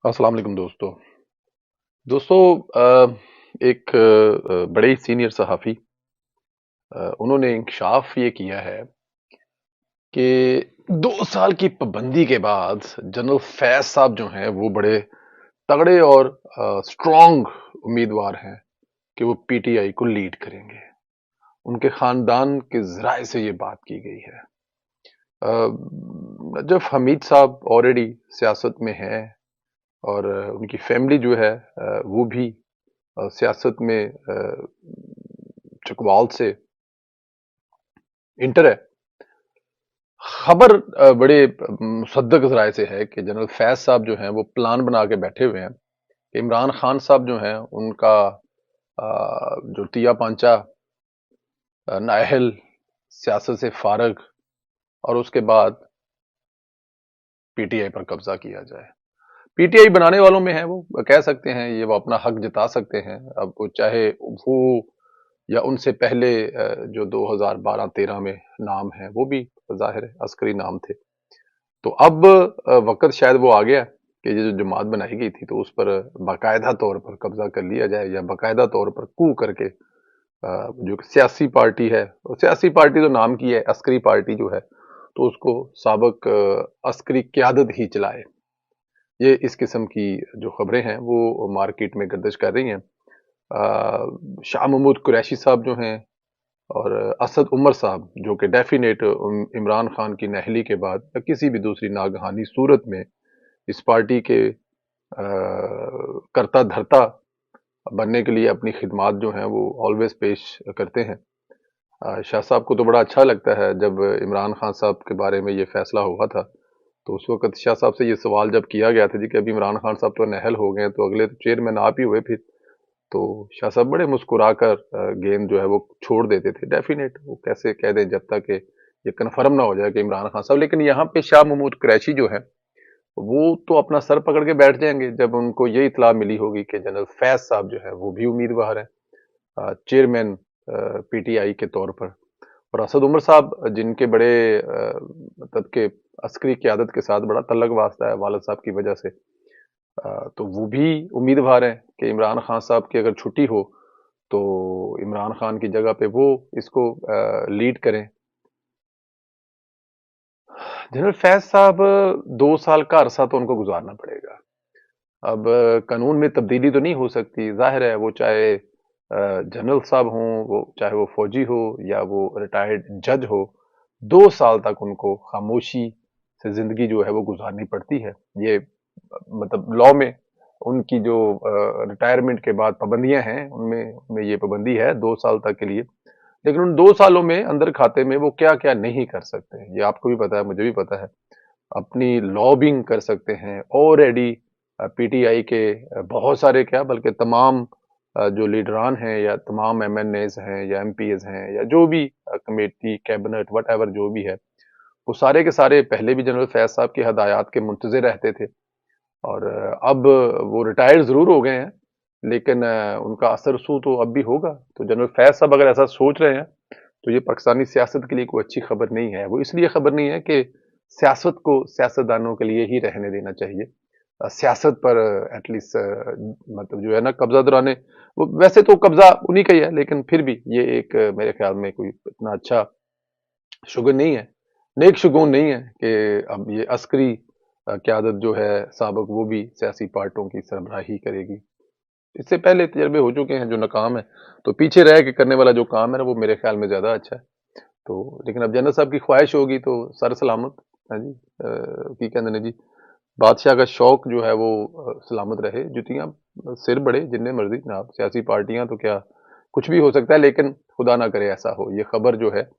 अस्सलाम वालेकुम दोस्तों। एक बड़े ही सीनियर सहाफ़ी उन्होंने इंकशाफ ये किया है कि 2 साल की पाबंदी के बाद जनरल फैज़ साहब जो हैं वो बड़े तगड़े और स्ट्रॉन्ग उम्मीदवार हैं कि वो पीटीआई को लीड करेंगे। उनके खानदान के ज़राए से ये बात की गई है। नजफ़ हमीद साहब ऑलरेडी सियासत में हैं और उनकी फैमिली जो है वो भी सियासत में चकवाल से इंटर है। खबर बड़े मुसद्दक ज़राए से है कि जनरल फैज साहब जो हैं वो प्लान बना के बैठे हुए हैं कि इमरान खान साहब जो हैं उनका जो तिया पांचा नाअहल सियासत से फारग और उसके बाद पीटीआई पर कब्जा किया जाए। पीटीआई बनाने वालों में है, वो कह सकते हैं, ये वो अपना हक जता सकते हैं। अब वो चाहे वो या उनसे पहले जो 2012-13 में नाम है वो भी जाहिर है अस्करी नाम थे। तो अब वक्त शायद वो आ गया कि ये जो जमात बनाई गई थी तो उस पर बाकायदा तौर पर कब्जा कर लिया जाए या बाकायदा तौर पर कू करके जो सियासी पार्टी है, और सियासी पार्टी तो नाम की है, अस्करी पार्टी जो है तो उसको साबक अस्करी क्यादत ही चलाए। ये इस किस्म की जो खबरें हैं वो मार्केट में गर्दिश कर रही हैं। शाह महमूद कुरैशी साहब जो हैं और असद उमर साहब जो कि डेफिनेट इमरान खान की नहली के बाद या किसी भी दूसरी नागहानी सूरत में इस पार्टी के करता धरता बनने के लिए अपनी खिदमात जो हैं वो ऑलवेज पेश करते हैं। शाह साहब को तो बड़ा अच्छा लगता है जब इमरान खान साहब के बारे में ये फैसला हुआ था तो उस वक्त शाह साहब से ये सवाल जब किया गया था जी कि अभी इमरान खान साहब तो नाअहल हो गए हैं तो अगले तो चेयरमैन आप ही हुए फिर। तो शाह साहब बड़े मुस्कुराकर गेंद जो है वो छोड़ देते थे। डेफिनेट वो कैसे कह दें जब तक कि ये कन्फर्म ना हो जाए कि इमरान खान साहब। लेकिन यहाँ पे शाह महमूद कुरैशी जो है वो तो अपना सर पकड़ के बैठ जाएंगे जब उनको ये इतला मिली होगी कि जनरल फैज साहब जो है वो भी उम्मीदवार है चेयरमैन पीटीआई के तौर पर। और असद उमर साहब जिनके बड़े मतलब के अस्करी क्यादत के साथ बड़ा तल्लक वास्ता है वालिद साहब की वजह से, तो वो भी उम्मीदवार हैं कि इमरान खान साहब की अगर छुट्टी हो तो इमरान खान की जगह पे वो इसको लीड करें। जनरल फैज साहब 2 साल का अरसा तो उनको गुजारना पड़ेगा। अब कानून में तब्दीली तो नहीं हो सकती, जाहिर है वो चाहे जनरल साहब हों, वो चाहे वो फौजी हो या वो रिटायर्ड जज हो, 2 साल तक उनको खामोशी से जिंदगी जो है वो गुजारनी पड़ती है। ये मतलब लॉ में उनकी जो रिटायरमेंट के बाद पाबंदियां हैं उनमें उनमें ये पाबंदी है 2 साल तक के लिए। लेकिन उन 2 सालों में अंदर खाते में वो क्या क्या नहीं कर सकते, ये आपको भी पता है, मुझे भी पता है। अपनी लॉबिंग कर सकते हैं ऑलरेडी। पीटीआई के बहुत सारे क्या बल्कि तमाम जो लीडरान हैं या तमाम एमएनएज हैं या एमपीएज हैं या जो भी कमेटी कैबिनेट वट एवर जो भी है, वो सारे के सारे पहले भी जनरल फैज साहब की हदायत के मुंतजर रहते थे। और अब वो रिटायर जरूर हो गए हैं लेकिन उनका असर रसूख तो अब भी होगा। तो जनरल फैज साहब अगर ऐसा सोच रहे हैं तो ये पाकिस्तानी सियासत के लिए कोई अच्छी खबर नहीं है। वो इसलिए खबर नहीं है कि सियासत को सियासतदानों के लिए ही रहने देना चाहिए। सियासत पर एटलीस्ट मतलब जो है ना कब्जा दिलाने, वो वैसे तो कब्जा उन्हीं का ही है लेकिन फिर भी ये एक मेरे ख्याल में कोई इतना अच्छा शुगन नहीं है, नेक शुगून नहीं है कि अब ये अस्करी क्यादत जो है साबक वो भी सियासी पार्टियों की सरबराही करेगी। इससे पहले तजर्बे हो चुके हैं जो नाकाम है, तो पीछे रह के करने वाला जो काम है ना वो मेरे ख्याल में ज्यादा अच्छा है। तो लेकिन अब जनरल साहब की ख्वाहिश होगी तो सर सलामत। हाँ जी, की कहते हैं जी, बादशाह का शौक जो है वो सलामत रहे। जुतियां सिर बड़े जिन्ने मर्जी जनाब, सियासी पार्टियां तो क्या कुछ भी हो सकता है लेकिन खुदा ना करे ऐसा हो। ये खबर जो है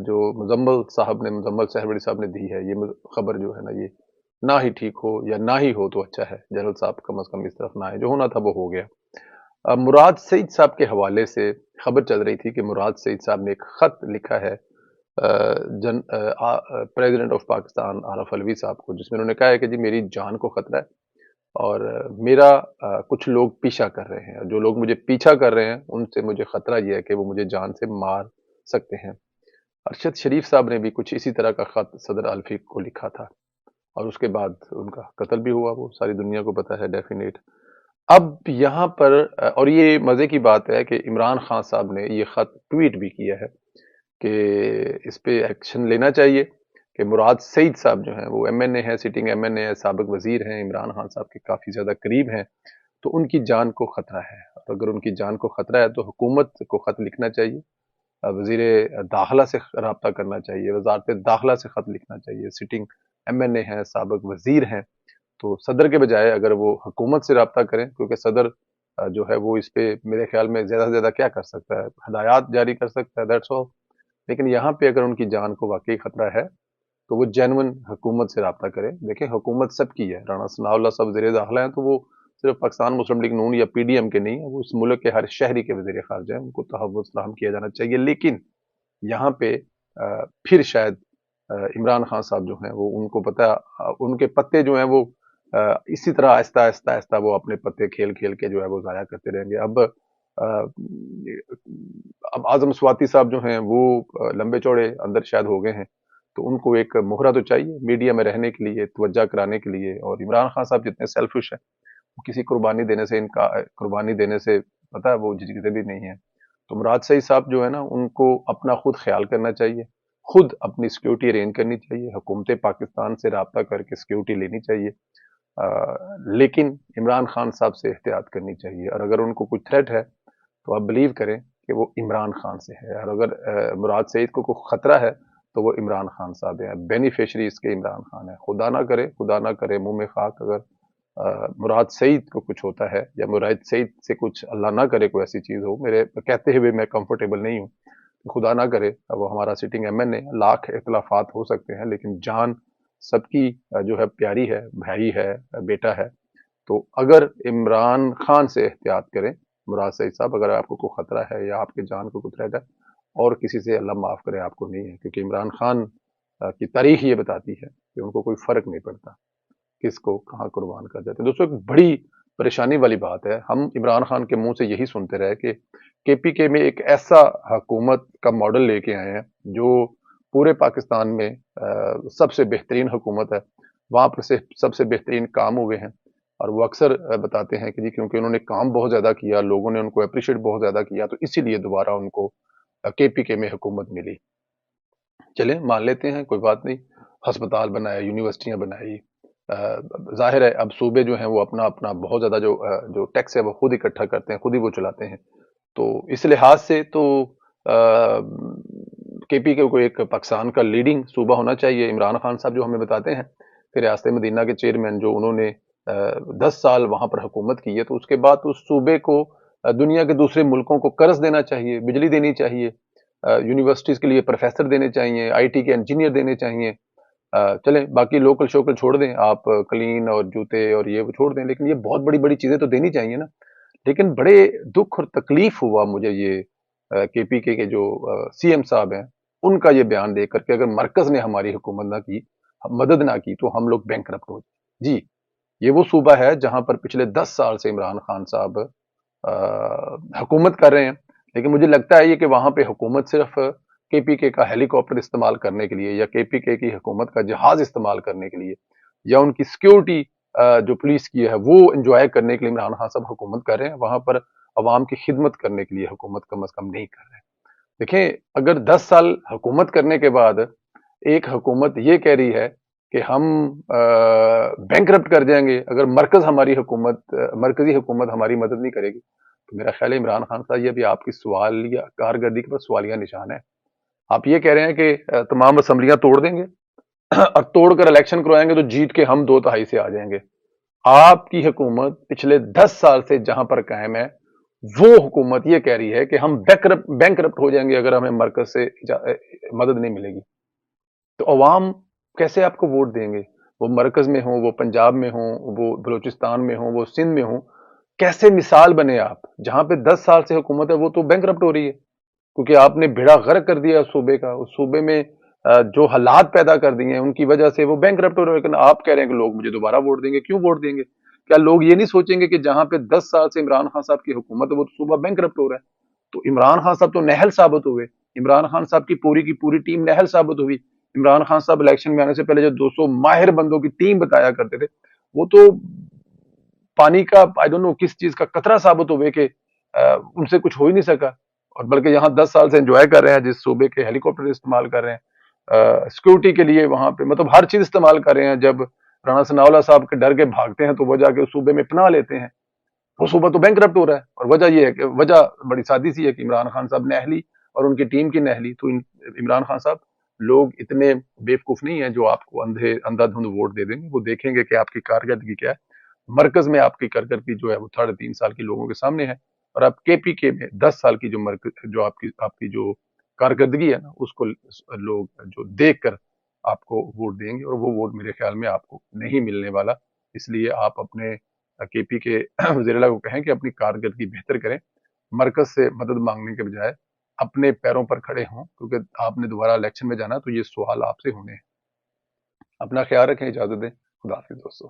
जो मुजम्मल सहबड़ी साहब ने दी है, ये खबर जो है ना ये ना ही ठीक हो या ना ही हो तो अच्छा है। जनरल साहब कम अज कम इस तरफ ना आए, जो होना था वो हो गया। मुराद सईद साहब के हवाले से खबर चल रही थी कि मुराद सईद साहब ने एक खत लिखा है प्रेसिडेंट ऑफ पाकिस्तान आरफ अलवी साहब को, जिसमें उन्होंने कहा है कि जी मेरी जान को खतरा है और मेरा कुछ लोग पीछा कर रहे हैं, जो लोग मुझे पीछा कर रहे हैं उनसे मुझे खतरा यह है कि वो मुझे जान से मार सकते हैं। अरशद शरीफ साहब ने भी कुछ इसी तरह का खत सदर अल्फी को लिखा था اور اس کے بعد ان کا قتل بھی ہوا، وہ ساری دنیا کو پتہ ہے ڈیفینیٹ۔ اب یہاں پر اور یہ مزے کی بات ہے کہ عمران خان صاحب نے یہ خط ٹویٹ بھی کیا ہے کہ اس پہ ایکشن لینا چاہیے، کہ مراد سعید صاحب جو ہیں وہ ایم این اے ہیں، سٹنگ ایم این اے ہیں، سابق وزیر ہیں، عمران خان صاحب کے کافی زیادہ قریب ہیں، تو ان کی جان کو خطرہ ہے، اور اگر ان کی جان کو خطرہ ہے تو حکومت کو خط لکھنا چاہیے، وزیر داخلہ سے رابطہ کرنا چاہیے، وزارت داخلہ سے خط لکھنا چاہیے، سٹنگ ایم این اے ہیں، سابق وزیر ہیں، تو صدر کے بجائے اگر وہ حکومت سے رابطہ کریں، کیونکہ صدر جو ہے وہ اس پہ میرے خیال میں زیادہ سے زیادہ کیا کر سکتا ہے، ہدایات جاری کر سکتا ہے، دیٹس آل۔ لیکن یہاں پہ اگر ان کی جان کو واقعی خطرہ ہے تو وہ جینون حکومت سے رابطہ کرے۔ دیکھیں حکومت سب کی ہے، رانا ثناء اللہ صاحب وزیر داخلہ ہیں تو وہ صرف پاکستان مسلم لیگ نون یا پی ڈی ایم کے نہیں ہیں، وہ اس ملک کے ہر شہری کے وزیر خارجہ ہیں، ان کو تحفظ فراہم کیا جانا چاہیے۔ لیکن یہاں پہ پھر شاید عمران خان صاحب جو ہیں وہ ان کو پتہ، ان کے پتے جو ہیں وہ اسی طرح آہستہ آہستہ آہستہ وہ اپنے پتے کھیل کھیل کے جو ہے وہ ضائع کرتے رہیں گے۔ اب اعظم سواتی صاحب جو ہیں وہ لمبے چوڑے اندر شاید ہو گئے ہیں، تو ان کو ایک مہرہ تو چاہیے میڈیا میں رہنے کے لیے، توجہ کرانے کے لیے، اور عمران خان صاحب جتنے سیلفش ہیں وہ کسی قربانی دینے سے پتہ ہے وہ جھجکتے بھی نہیں ہیں۔ تو مراد سعید صاحب جو ہے نا ان کو اپنا خود خیال کرنا چاہیے، خود اپنی سیکیورٹی ارینج کرنی چاہیے، حکومت پاکستان سے رابطہ کر کے سیکیورٹی لینی چاہیے، لیکن عمران خان صاحب سے احتیاط کرنی چاہیے، اور اگر ان کو کوئی تھریٹ ہے تو آپ بلیو کریں کہ وہ عمران خان سے ہے، اور اگر مراد سعید کو کوئی خطرہ ہے تو وہ عمران خان صاحب ہیں، بینیفیشری اس کے عمران خان ہے۔ خدا نہ کرے منہ میں خاک اگر مراد سعید کو کچھ ہوتا ہے، یا مراد سعید سے کچھ اللہ نہ کرے کوئی ایسی چیز ہو، میرے کہتے ہوئے میں کمفرٹیبل نہیں ہوں، خدا نہ کرے وہ ہمارا سٹنگ ایم این اے، لاکھ اختلافات ہو سکتے ہیں لیکن جان سب کی جو ہے پیاری ہے، بھائی ہے، بیٹا ہے، تو اگر عمران خان سے احتیاط کریں مراد سعید صاحب، اگر آپ کو کوئی خطرہ ہے یا آپ کے جان کو کوئی تھریٹ ہے، اور کسی سے اللہ معاف کرے آپ کو نہیں ہے، کیونکہ عمران خان کی تاریخ یہ بتاتی ہے کہ ان کو کوئی فرق نہیں پڑتا کس کو کہاں قربان کر دیتے۔ دوستوں ایک بڑی پریشانی والی بات ہے، ہم عمران خان کے منہ سے یہی سنتے رہے کہ کے پی کے میں ایک ایسا حکومت کا ماڈل لے کے آئے ہیں جو پورے پاکستان میں سب سے بہترین حکومت ہے، وہاں پر سے سب سے بہترین کام ہوئے ہیں، اور وہ اکثر بتاتے ہیں کہ جی کیونکہ انہوں نے کام بہت زیادہ کیا، لوگوں نے ان کو اپریشیٹ بہت زیادہ کیا، تو اسی لیے دوبارہ ان کو کے پی کے میں حکومت ملی۔ چلیں مان لیتے ہیں، کوئی بات نہیں، ہسپتال بنائے، یونیورسٹیاں بنائی، ظاہر ہے اب صوبے جو ہیں وہ اپنا اپنا بہت زیادہ جو ٹیکس ہے وہ خود اکٹھا کرتے ہیں، خود ہی وہ چلاتے ہیں، تو اس لحاظ سے تو کے پی کے کو ایک پاکستان کا لیڈنگ صوبہ ہونا چاہیے۔ عمران خان صاحب جو ہمیں بتاتے ہیں کہ ریاست مدینہ کے چیئرمین جو انہوں نے 10 سال وہاں پر حکومت کی ہے، تو اس کے بعد اس صوبے کو دنیا کے دوسرے ملکوں کو قرض دینا چاہیے، بجلی دینی چاہیے، یونیورسٹیز کے لیے پروفیسر دینے چاہیے، آئی ٹی کے انجینئر دینے چاہیے، چلیں باقی لوکل شوکل چھوڑ دیں، آپ کلین اور جوتے اور یہ وہ چھوڑ دیں، لیکن یہ بہت بڑی بڑی چیزیں تو دینی چاہیے نا۔ لیکن بڑے دکھ اور تکلیف ہوا مجھے یہ کے پی کے جو سی ایم صاحب ہیں ان کا یہ بیان دیکھ کر کے اگر مرکز نے ہماری حکومت نہ کی، مدد نہ کی، تو ہم لوگ بینکرپٹ ہو جائیں۔ جی یہ وہ صوبہ ہے جہاں پر پچھلے 10 سال سے عمران خان صاحب حکومت کر رہے ہیں، لیکن مجھے لگتا ہے یہ کہ وہاں پہ حکومت صرف کے پی کے کا ہیلی کاپٹر استعمال کرنے کے لیے، یا کے پی کے کی حکومت کا جہاز استعمال کرنے کے لیے، یا ان کی سیکیورٹی جو پولیس کی ہے وہ انجوائے کرنے کے لیے عمران خان صاحب حکومت کر رہے ہیں، وہاں پر عوام کی خدمت کرنے کے لیے حکومت کم از کم نہیں کر رہے ہیں۔ دیکھیں اگر 10 سال حکومت کرنے کے بعد ایک حکومت یہ کہہ رہی ہے کہ ہم بینکرپٹ کر جائیں گے اگر مرکزی حکومت ہماری مدد نہیں کرے گی، تو میرا خیال ہے عمران خان صاحب یہ بھی آپ کی سوال یا کارکردگی کے پر سوالیہ نشان ہے۔ آپ یہ کہہ رہے ہیں کہ تمام اسمبلیاں توڑ دیں گے اور توڑ کر الیکشن کروائیں گے تو جیت کے ہم 2/3 سے آ جائیں گے۔ آپ کی حکومت پچھلے 10 سال سے جہاں پر قائم ہے وہ حکومت یہ کہہ رہی ہے کہ ہم بینکرپٹ ہو جائیں گے اگر ہمیں مرکز سے مدد نہیں ملے گی، تو عوام کیسے آپ کو ووٹ دیں گے؟ وہ مرکز میں ہوں، وہ پنجاب میں ہوں، وہ بلوچستان میں ہوں، وہ سندھ میں ہوں، کیسے مثال بنے آپ؟ جہاں پہ 10 سال سے حکومت ہے وہ تو بینکرپٹ ہو رہی ہے، کیونکہ آپ نے بیڑا غرق کر دیا اس صوبے کا، اس صوبے میں جو حالات پیدا کر دیے ہیں ان کی وجہ سے وہ بینکرپٹ ہو رہے ہیں، لیکن آپ کہہ رہے ہیں کہ لوگ مجھے دوبارہ ووٹ دیں گے۔ کیوں ووٹ دیں گے؟ کیا لوگ یہ نہیں سوچیں گے کہ جہاں پہ 10 سال سے عمران خان صاحب کی حکومت ہے وہ صوبہ بینکرپٹ ہو رہا ہے، تو عمران خان صاحب تو نہل ثابت ہوئے، عمران خان صاحب کی پوری ٹیم نہل ثابت ہوئی इमरान खान साहब इलेक्शन में आने से पहले जो 200 माहिर बंदों की टीम बताया करते थे, वो तो पानी का आई डोंट नो किस चीज का कतरा साबित हुए कि उनसे कुछ हो ही नहीं सका। और बल्कि यहाँ 10 साल से एंजॉय कर रहे हैं, जिस सूबे के हेलीकॉप्टर इस्तेमाल कर रहे हैं सिक्योरिटी के लिए, वहां पे मतलब हर चीज इस्तेमाल कर रहे हैं। जब राणा सनाउल्लाह साहब के डर के भागते हैं तो वो जाके उस सूबे में पनाह लेते हैं। वो सूबा तो बैंक हो रहा है, और वजह ये है कि वजह बड़ी सादी सी है कि इमरान खान साहब ने अहली और उनकी टीम की नहली। तो इमरान खान साहब, लोग इतने बेवकूफ नहीं है जो आपको अंधाधुंध वोट दे देंगे। वो देखेंगे कि आपकी कारकर्दगी क्या है। मरकज में आपकी कारकर्दगी जो है वो 3.5 साल की लोगों के सामने है, और आप केपीके में 10 साल की जो मरकज जो आपकी आपकी जो कारकर्दगी है ना, उसको लोग जो देख कर आपको वोट देंगे, और वो वोट मेरे ख्याल में आपको नहीं मिलने वाला। इसलिए आप अपने केपी के वज़ीर-ए-आला को कहें कि अपनी कारकर्दगी बेहतर करें, मरकज से मदद मांगने के बजाय अपने पैरों पर खड़े हों, क्योंकि आपने दोबारा इलेक्शन में जाना तो ये सवाल आपसे होने हैं। अपना ख्याल रखें, इजाजत दें, खुदा हाफिज दोस्तों।